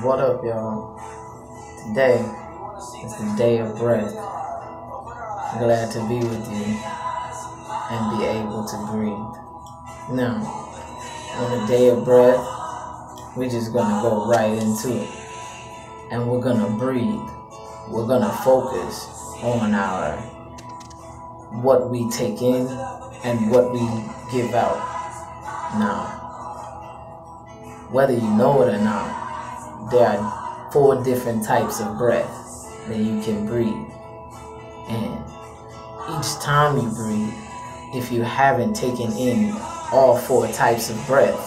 What up, y'all? Today is the day of breath. Glad to be with you and be able to breathe. Now, on the day of breath, we're just gonna go right into it. And we're gonna breathe. We're gonna focus on our what we take in and what we give out. Now, whether you know it or not, there are 4 different types of breath that you can breathe. And each time you breathe, if you haven't taken in all 4 types of breath,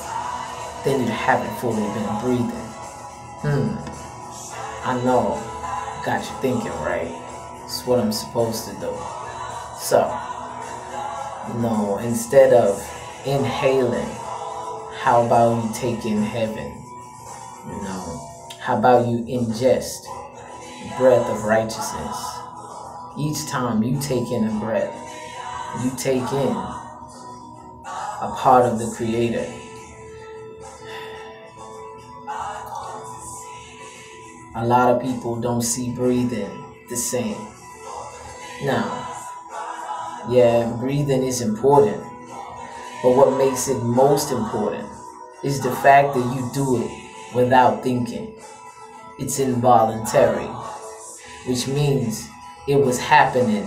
then you haven't fully been breathing. I know, got you thinking, right? It's what I'm supposed to do. So, instead of inhaling, how about you take in heaven? How about you ingest breath of righteousness? Each time you take in a breath, you take in a part of the Creator. A lot of people don't see breathing the same. Now, yeah, breathing is important, but what makes it most important is the fact that you do it without thinking. It's involuntary, which means it was happening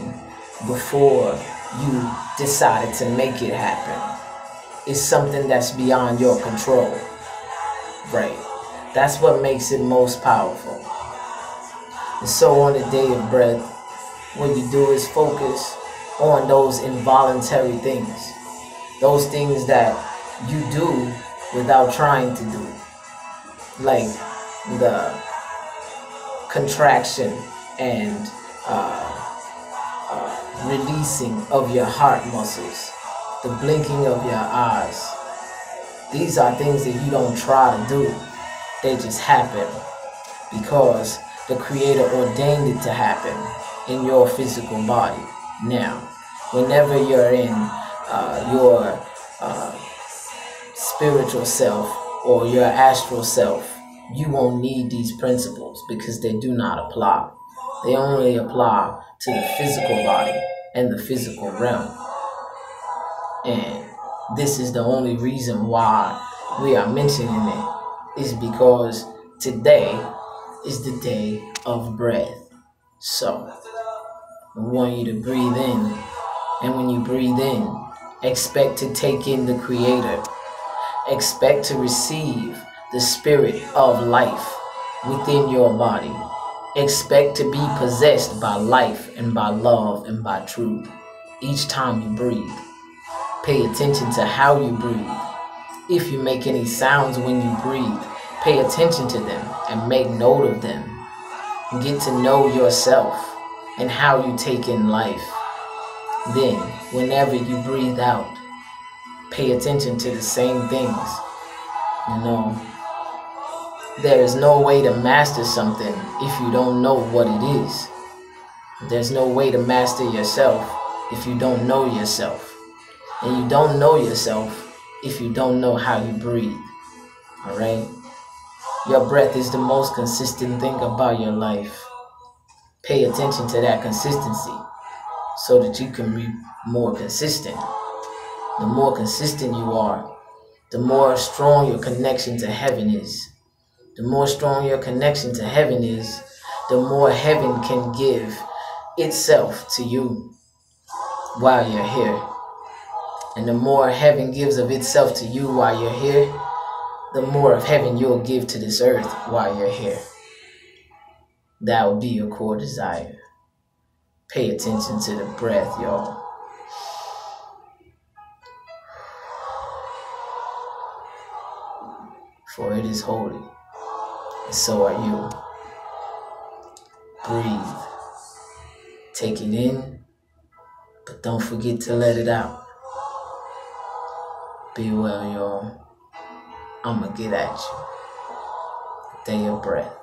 before you decided to make it happen. It's something that's beyond your control, right? That's what makes it most powerful. And so on the day of breath, what you do is focus on those involuntary things, those things that you do without trying to do, like the contraction and releasing of your heart muscles, the blinking of your eyes. These are things that you don't try to do. They just happen because the Creator ordained it to happen in your physical body. Now, whenever you're in your spiritual self or your astral self, you won't need these principles because they do not apply. They only apply to the physical body and the physical realm. And this is the only reason why we are mentioning it, is because today is the day of breath. So, I want you to breathe in. And when you breathe in, expect to take in the Creator. Expect to receive the spirit of life within your body. Expect to be possessed by life and by love and by truth each time you breathe. Pay attention to how you breathe. If you make any sounds when you breathe, pay attention to them and make note of them. Get to know yourself and how you take in life. Then, whenever you breathe out, pay attention to the same things. There is no way to master something if you don't know what it is. There's no way to master yourself if you don't know yourself. And you don't know yourself if you don't know how you breathe. Alright? Your breath is the most consistent thing about your life. Pay attention to that consistency so that you can be more consistent. The more consistent you are, the more strong your connection to heaven is. The more strong your connection to heaven is, the more heaven can give itself to you while you're here. And the more heaven gives of itself to you while you're here, the more of heaven you'll give to this earth while you're here. That will be your core desire. Pay attention to the breath, y'all. For it is holy, and so are you. Breathe. Take it in, but don't forget to let it out. Be well, y'all. I'ma get at you. Day of breath.